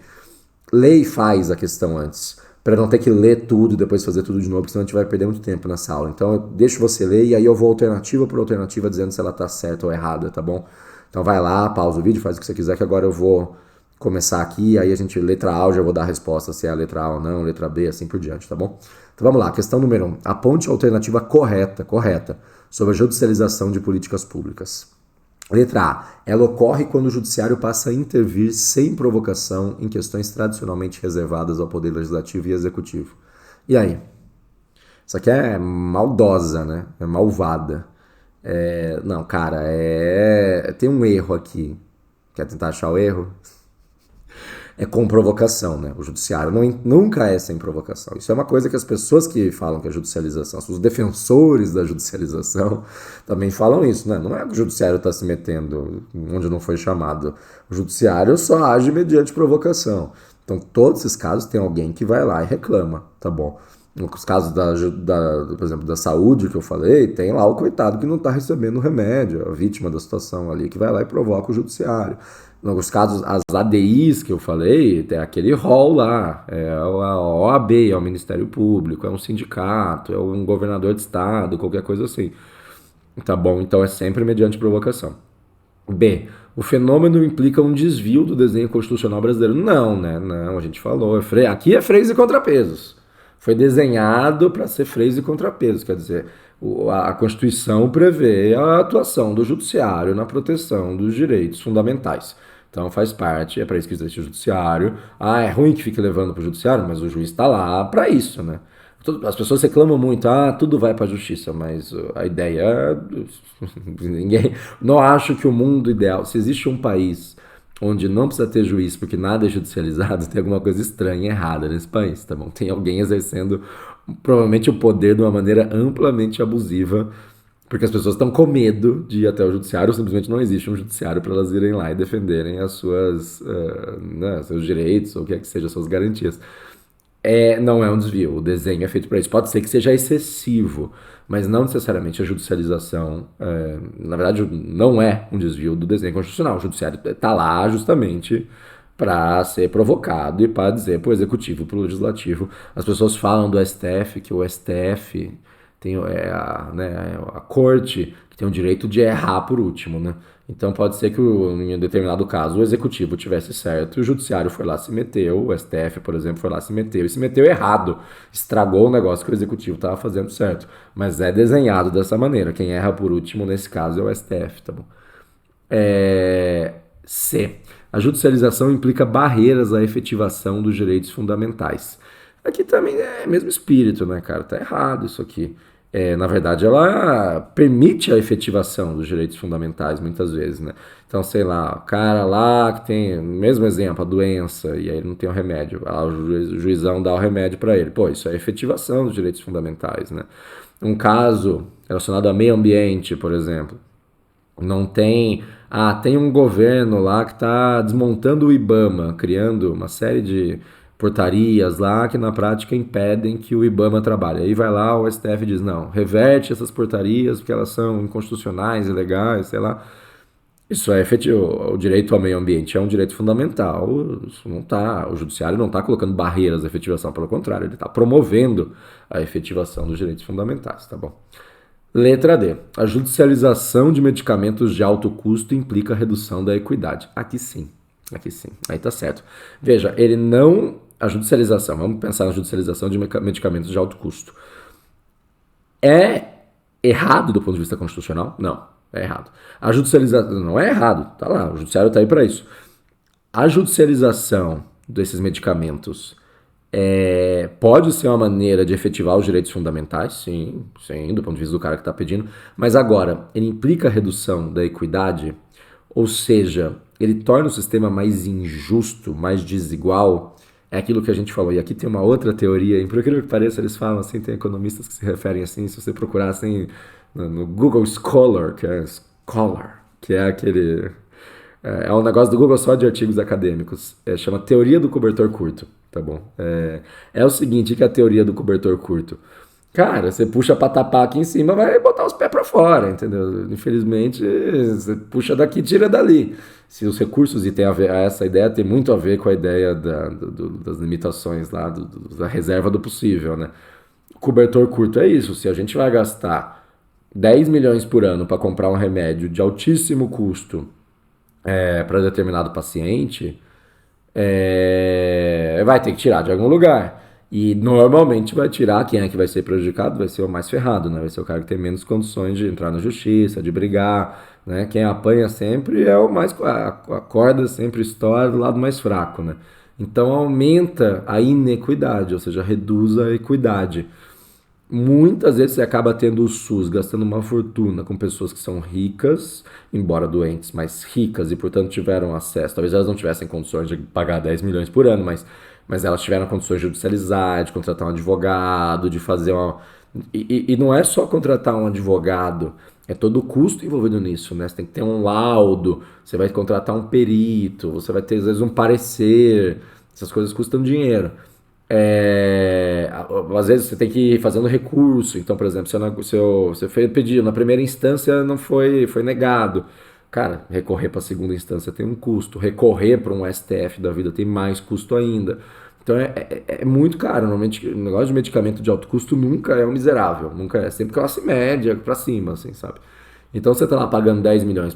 lê e faz a questão antes, para não ter que ler tudo e depois fazer tudo de novo, porque senão a gente vai perder muito tempo nessa aula. Então eu deixo você ler e aí eu vou alternativa por alternativa dizendo se ela tá certa ou errada, tá bom? Então vai lá, pausa o vídeo, faz o que você quiser, que agora eu vou começar aqui, aí a gente, letra A, eu já vou dar a resposta se é a letra A ou não, letra B, assim por diante, tá bom? Então vamos lá, questão número 1. Aponte a alternativa correta, sobre a judicialização de políticas públicas. Letra A. Ela ocorre quando o judiciário passa a intervir sem provocação em questões tradicionalmente reservadas ao poder legislativo e executivo. E aí? Isso aqui é maldosa, né? É malvada. Não, cara, tem um erro aqui. Quer tentar achar o erro? É com provocação, né? O judiciário nunca é sem provocação. Isso é uma coisa que as pessoas que falam que é judicialização, os defensores da judicialização, também falam isso, né? Não é que o judiciário está se metendo onde não foi chamado. O judiciário só age mediante provocação. Então, todos esses casos tem alguém que vai lá e reclama, tá bom? Nos casos, por exemplo, da saúde que eu falei, tem lá o coitado que não está recebendo o remédio, a vítima da situação ali, que vai lá e provoca o judiciário. Nos casos, as ADIs que eu falei, tem aquele rol lá, é a OAB, é o Ministério Público, é um sindicato, é um governador de estado, qualquer coisa assim. Tá bom? Então é sempre mediante provocação. B. O fenômeno implica um desvio do desenho constitucional brasileiro. Não, né? Não, a gente falou. Aqui é freios e contrapesos. Foi desenhado para ser freios e contrapesos, quer dizer, a Constituição prevê a atuação do judiciário na proteção dos direitos fundamentais. Então faz parte, é para isso que existe o judiciário. Ah, é ruim que fique levando para o judiciário, mas o juiz está lá para isso, né? As pessoas reclamam muito, tudo vai para a justiça, mas a ideia ninguém, não acho que o mundo ideal, se existe um país onde não precisa ter juiz porque nada é judicializado, tem alguma coisa estranha e errada nesse país, tá bom? Tem alguém exercendo provavelmente o poder de uma maneira amplamente abusiva, porque as pessoas estão com medo de ir até o judiciário, ou simplesmente não existe um judiciário para elas irem lá e defenderem as suas, seus direitos, ou o que é que seja, suas garantias. Não é um desvio, o desenho é feito para isso. Pode ser que seja excessivo, mas não necessariamente a judicialização, na verdade, não é um desvio do desenho constitucional. O judiciário está lá justamente para ser provocado e para dizer para o executivo, para o legislativo. As pessoas falam do STF, que o STF tem a corte que tem o direito de errar por último, né? Então pode ser que em um determinado caso o executivo tivesse certo e o judiciário foi lá, se meteu, o STF, por exemplo, foi lá, se meteu e se meteu errado, estragou o negócio que o executivo estava fazendo certo, mas é desenhado dessa maneira, quem erra por último nesse caso é o STF, tá bom? C. A judicialização implica barreiras à efetivação dos direitos fundamentais. Aqui também é mesmo espírito, né, cara? Tá errado isso aqui. Na verdade, ela permite a efetivação dos direitos fundamentais, muitas vezes, né? Então, sei lá, o cara lá que tem, mesmo exemplo, a doença, e aí ele não tem o remédio, o juizão dá o remédio para ele. Pô, isso é efetivação dos direitos fundamentais, né? Um caso relacionado a meio ambiente, por exemplo, não tem. Ah, tem um governo lá que está desmontando o IBAMA, criando uma série de portarias lá que na prática impedem que o IBAMA trabalhe. Aí vai lá, o STF diz: não, reverte essas portarias porque elas são inconstitucionais, ilegais, sei lá. Isso é efetivo. O direito ao meio ambiente é um direito fundamental. Isso não tá, o judiciário não está colocando barreiras à efetivação, pelo contrário, ele está promovendo a efetivação dos direitos fundamentais, tá bom? Letra D. A judicialização de medicamentos de alto custo implica redução da equidade. Aqui sim. Aqui sim. Aí tá certo. Veja, ele não. A judicialização, vamos pensar na judicialização de medicamentos de alto custo. É errado do ponto de vista constitucional? Não, é errado. A judicialização não é errado, tá lá, o judiciário tá aí para isso. A judicialização desses medicamentos pode ser uma maneira de efetivar os direitos fundamentais, sim, sim, do ponto de vista do cara que está pedindo, mas agora, ele implica a redução da equidade, ou seja, ele torna o sistema mais injusto, mais desigual, é aquilo que a gente falou. E aqui tem uma outra teoria, por incrível que pareça, eles falam assim, tem economistas que se referem assim, se você procurar assim no Google Scholar, que é aquele... É um negócio do Google só de artigos acadêmicos. Chama teoria do cobertor curto, tá bom? É o seguinte, que é a teoria do cobertor curto. Cara, você puxa pra tapar aqui em cima, vai botar os pés pra fora, entendeu? Infelizmente, você puxa daqui, tira dali. Se os recursos, e tem a ver, essa ideia tem muito a ver com a ideia das limitações lá, da reserva do possível, né? Cobertor curto é isso. Se a gente vai gastar 10 milhões por ano para comprar um remédio de altíssimo custo para determinado paciente, vai ter que tirar de algum lugar. E normalmente vai tirar, quem é que vai ser prejudicado? Vai ser o mais ferrado, né? Vai ser o cara que tem menos condições de entrar na justiça, de brigar, né? Quem apanha sempre é o mais... A corda sempre estoura do lado mais fraco, né? Então aumenta a inequidade, ou seja, reduz a equidade. Muitas vezes você acaba tendo o SUS gastando uma fortuna com pessoas que são ricas, embora doentes, mas ricas e portanto tiveram acesso. Talvez elas não tivessem condições de pagar 10 milhões por ano, mas elas tiveram condições de judicializar, de contratar um advogado, de fazer uma. E não é só contratar um advogado, é todo o custo envolvido nisso, né? Você tem que ter um laudo, você vai contratar um perito, você vai ter às vezes um parecer, essas coisas custam dinheiro. Às vezes você tem que ir fazendo recurso. Então, por exemplo, se você foi pedir na primeira instância, não foi negado. Cara, recorrer para a segunda instância tem um custo. Recorrer para um STF da vida tem mais custo ainda. Então é muito caro. Normalmente o negócio de medicamento de alto custo nunca é um miserável. Nunca é. Sempre classe média para cima, assim, sabe? Então você tá lá pagando 10 milhões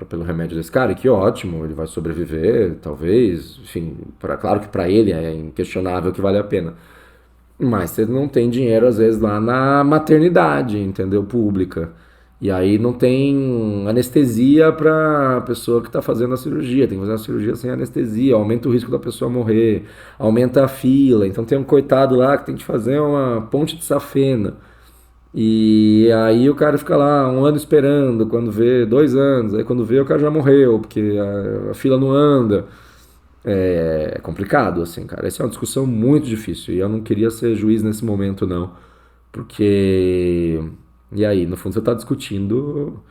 pelo remédio desse cara, e que ótimo, ele vai sobreviver, talvez, enfim, claro que para ele é inquestionável que vale a pena. Mas você não tem dinheiro, às vezes, lá na maternidade, entendeu? Pública. E aí não tem anestesia para a pessoa que está fazendo a cirurgia. Tem que fazer uma cirurgia sem anestesia, aumenta o risco da pessoa morrer, aumenta a fila. Então tem um coitado lá que tem que fazer uma ponte de safena. E aí o cara fica lá um ano esperando, quando vê 2 anos, aí quando vê o cara já morreu, porque a fila não anda. É complicado, assim, cara. Essa é uma discussão muito difícil e eu não queria ser juiz nesse momento, não. Porque. E aí, no fundo, você está discutindo.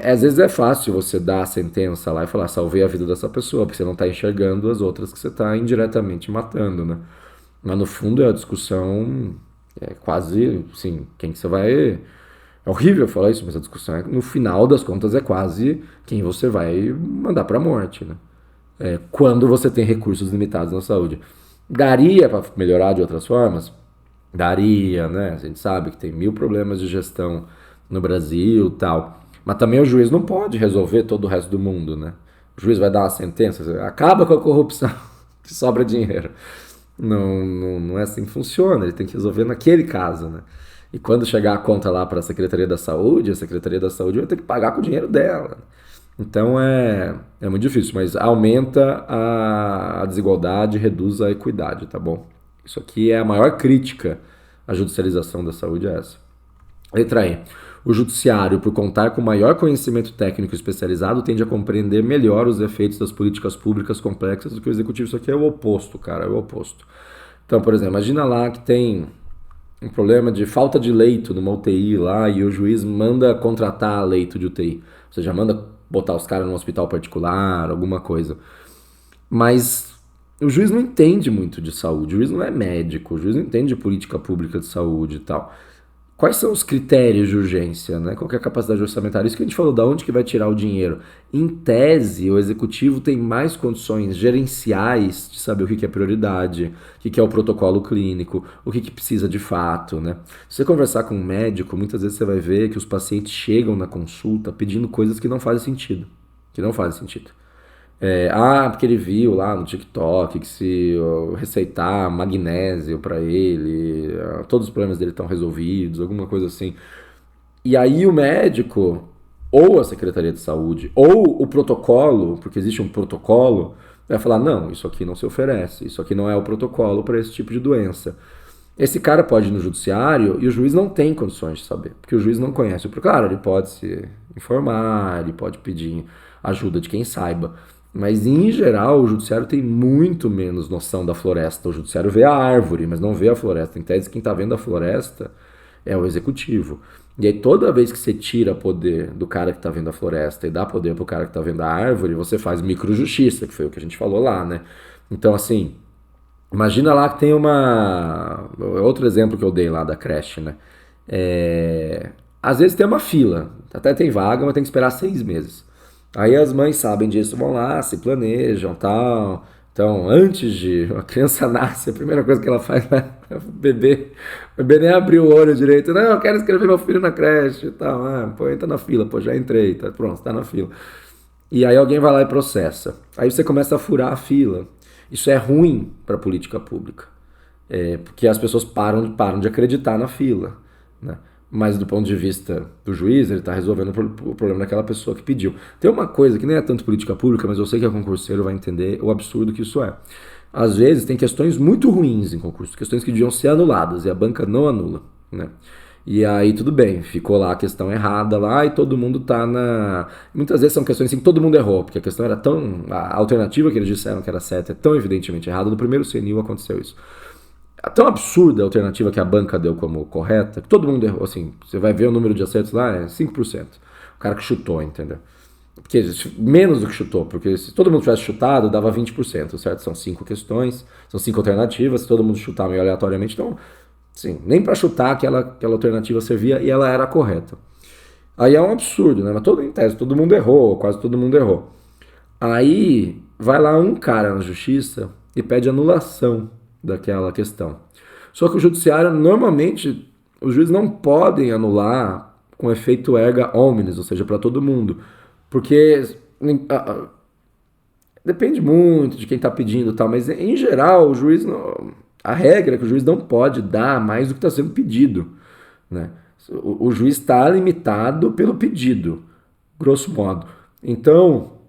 Às vezes é fácil você dar a sentença lá e falar, salvei a vida dessa pessoa, porque você não está enxergando as outras que você está indiretamente matando, né? Mas no fundo é a discussão. Quase, sim, quem que você vai... É horrível falar isso, mas a discussão no final das contas é quase quem você vai mandar pra morte, né? Quando você tem recursos limitados na saúde. Daria para melhorar de outras formas? Daria, né? A gente sabe que tem 1000 problemas de gestão no Brasil e tal. Mas também o juiz não pode resolver todo o resto do mundo, né? O juiz vai dar uma sentença, acaba com a corrupção, que sobra dinheiro. Não é assim que funciona, ele tem que resolver naquele caso, né? E quando chegar a conta lá para a Secretaria da Saúde, a Secretaria da Saúde vai ter que pagar com o dinheiro dela. Então é muito difícil, mas aumenta a desigualdade, reduz a equidade, tá bom? Isso aqui é a maior crítica à judicialização da saúde, é essa. Letra E. O judiciário, por contar com maior conhecimento técnico especializado, tende a compreender melhor os efeitos das políticas públicas complexas do que o executivo. Isso aqui é o oposto, cara, é o oposto. Então, por exemplo, imagina lá que tem um problema de falta de leito numa UTI lá e o juiz manda contratar leito de UTI. Ou seja, manda botar os caras num hospital particular, alguma coisa. Mas o juiz não entende muito de saúde, o juiz não é médico, o juiz não entende de política pública de saúde e tal. Quais são os critérios de urgência, né? Qual que é a capacidade orçamentária? Isso que a gente falou, da onde que vai tirar o dinheiro? Em tese, o executivo tem mais condições gerenciais de saber o que é prioridade, o que é o protocolo clínico, o que precisa de fato, né? Se você conversar com um médico, muitas vezes você vai ver que os pacientes chegam na consulta pedindo coisas que não fazem sentido. Porque ele viu lá no TikTok que se receitar magnésio para ele, todos os problemas dele estão resolvidos, alguma coisa assim. E aí o médico, ou a Secretaria de Saúde, ou o protocolo, porque existe um protocolo, vai falar, não, isso aqui não se oferece, isso aqui não é o protocolo para esse tipo de doença. Esse cara pode ir no judiciário e o juiz não tem condições de saber, porque o juiz não conhece. Claro, ele pode se informar, ele pode pedir ajuda de quem saiba, mas, em geral, o judiciário tem muito menos noção da floresta. O judiciário vê a árvore, mas não vê a floresta. Em tese, quem está vendo a floresta é o executivo. E aí, toda vez que você tira poder do cara que está vendo a floresta e dá poder para o cara que está vendo a árvore, você faz microjustiça, que foi o que a gente falou lá, né? Então, assim, imagina lá que tem uma... Outro exemplo que eu dei lá da creche, né? Às vezes tem uma fila. Até tem vaga, mas tem que esperar 6 meses. Aí as mães sabem disso, vão lá, se planejam, tal. Então, antes de a criança nasce, a primeira coisa que ela faz é o bebê nem abriu o olho direito. Não, eu quero escrever meu filho na creche e tal. Pô, entra na fila, pô, já entrei, tá pronto, tá na fila. E aí alguém vai lá e processa. Aí você começa a furar a fila. Isso é ruim para a política pública, porque as pessoas param de acreditar na fila, né? Mas do ponto de vista do juiz, ele está resolvendo o problema daquela pessoa que pediu. Tem uma coisa que nem é tanto política pública, mas eu sei que a concurseiro vai entender o absurdo que isso é. Às vezes tem questões muito ruins em concurso, questões que deviam ser anuladas e a banca não anula, né? E aí tudo bem, ficou lá a questão errada lá e todo mundo tá na... Muitas vezes são questões assim que todo mundo errou, porque a questão era tão... A alternativa que eles disseram que era certa é tão evidentemente errada, no primeiro CNU aconteceu isso. É tão absurda a alternativa que a banca deu como correta, que todo mundo errou, assim, você vai ver o número de acertos lá, é 5%. O cara que chutou, entendeu? Porque menos do que chutou, porque se todo mundo tivesse chutado, dava 20%, certo? São 5 questões, são 5 alternativas, se todo mundo chutar meio aleatoriamente, então, sim, nem para chutar aquela alternativa servia e ela era correta. Aí é um absurdo, né? Mas em tese, todo mundo errou, quase todo mundo errou. Aí vai lá um cara na justiça e pede anulação daquela questão. Só que o judiciário, normalmente, os juízes não podem anular com efeito erga omnes, ou seja, para todo mundo, porque depende muito de quem está pedindo e tal, mas em geral o juiz não, a regra é que o juiz não pode dar mais do que está sendo pedido, né? O juiz está limitado pelo pedido, grosso modo. Então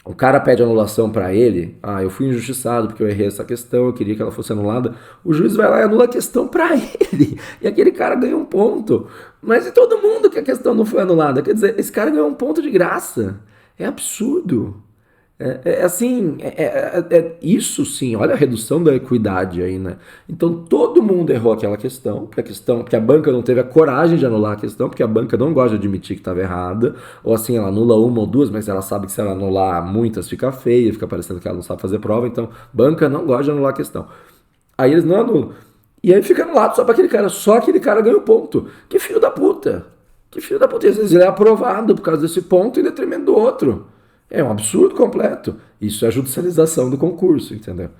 o cara pede anulação para ele, eu fui injustiçado porque eu errei essa questão, eu queria que ela fosse anulada. O juiz vai lá e anula a questão para ele, e aquele cara ganha um ponto. Mas e todo mundo que a questão não foi anulada? Quer dizer, esse cara ganhou um ponto de graça. É absurdo. Isso sim, olha a redução da equidade aí, né? Então todo mundo errou aquela questão, porque a banca não teve a coragem de anular a questão, porque a banca não gosta de admitir que estava errada, ou assim, ela anula uma ou duas, mas ela sabe que se ela anular muitas fica feia, fica parecendo que ela não sabe fazer prova, então banca não gosta de anular a questão. Aí eles não anulam. E aí fica anulado só para aquele cara, só aquele cara ganha o ponto. Que filho da puta! Que filho da puta! E às vezes ele é aprovado por causa desse ponto em detrimento do outro. É um absurdo completo. Isso é a judicialização do concurso, entendeu?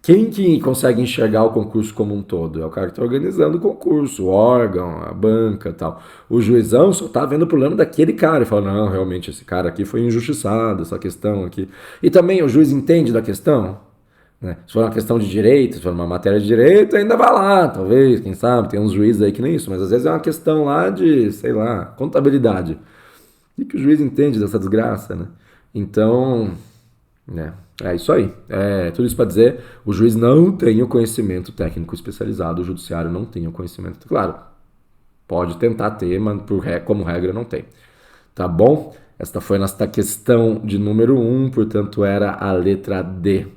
Quem que consegue enxergar o concurso como um todo? É o cara que está organizando o concurso, o órgão, a banca e tal. O juizão só está vendo o problema daquele cara e fala, não, realmente esse cara aqui foi injustiçado, essa questão aqui. E também o juiz entende da questão, né? Se for uma questão de direito, se for uma matéria de direito, ainda vai lá, talvez, quem sabe, tem uns juízes aí que nem isso, mas às vezes é uma questão lá de, sei lá, contabilidade. E que o juiz entende dessa desgraça, né? Então, né? É isso aí. É tudo isso para dizer, o juiz não tem o conhecimento técnico especializado, o judiciário não tem o conhecimento. Claro, pode tentar ter, mas como regra não tem. Tá bom? Esta foi nossa questão de número 1, portanto era a letra D.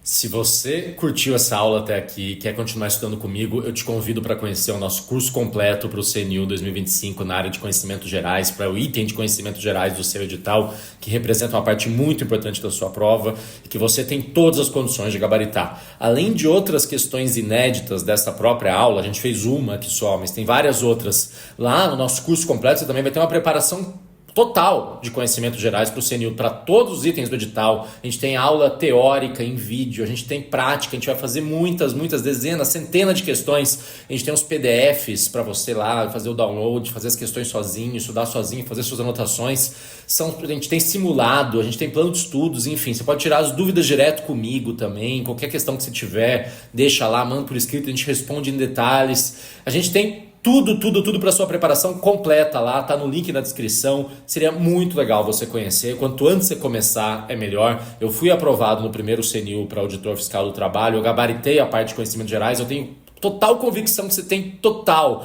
Se você curtiu essa aula até aqui e quer continuar estudando comigo, eu te convido para conhecer o nosso curso completo para o CNU 2025 na área de conhecimentos gerais, para o item de conhecimentos gerais do seu edital, que representa uma parte muito importante da sua prova e que você tem todas as condições de gabaritar. Além de outras questões inéditas dessa própria aula, a gente fez uma aqui só, mas tem várias outras. Lá no nosso curso completo você também vai ter uma preparação total de conhecimentos gerais para o CNU, para todos os itens do edital. A gente tem aula teórica em vídeo, a gente tem prática, a gente vai fazer muitas dezenas, centenas de questões. A gente tem uns PDFs para você lá fazer o download, fazer as questões sozinho, estudar sozinho, fazer suas anotações. A gente tem simulado, a gente tem plano de estudos, enfim, você pode tirar as dúvidas direto comigo também. Qualquer questão que você tiver, deixa lá, manda por escrito, a gente responde em detalhes. A gente tem tudo para sua preparação completa lá, tá no link na descrição. Seria muito legal você conhecer. Quanto antes você começar, é melhor. Eu fui aprovado no primeiro CNU para auditor fiscal do trabalho, eu gabaritei a parte de conhecimentos gerais, eu tenho total convicção que você tem total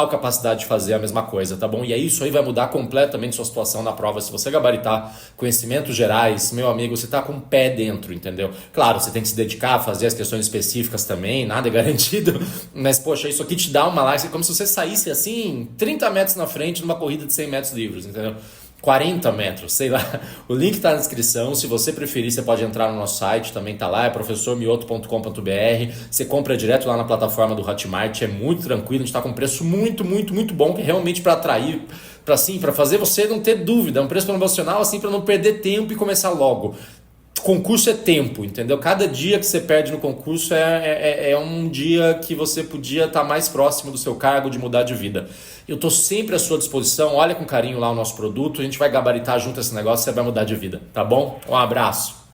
capacidade de fazer a mesma coisa, tá bom? E isso aí vai mudar completamente sua situação na prova. Se você gabaritar conhecimentos gerais, meu amigo, você tá com o pé dentro, entendeu? Claro, você tem que se dedicar a fazer as questões específicas também, nada é garantido, mas poxa, isso aqui te dá uma like, é como se você saísse assim, 30 metros na frente numa corrida de 100 metros livres, entendeu? 40 metros, sei lá. O link está na descrição. Se você preferir, você pode entrar no nosso site, também tá lá, é professormioto.com.br. Você compra direto lá na plataforma do Hotmart, é muito tranquilo, a gente está com um preço muito bom, que é realmente para atrair, para fazer você não ter dúvida, é um preço promocional assim para não perder tempo e começar logo. Concurso é tempo, entendeu? Cada dia que você perde no concurso é um dia que você podia estar mais próximo do seu cargo, de mudar de vida. Eu estou sempre à sua disposição, olha com carinho lá o nosso produto, a gente vai gabaritar junto esse negócio, você vai mudar de vida, tá bom? Um abraço!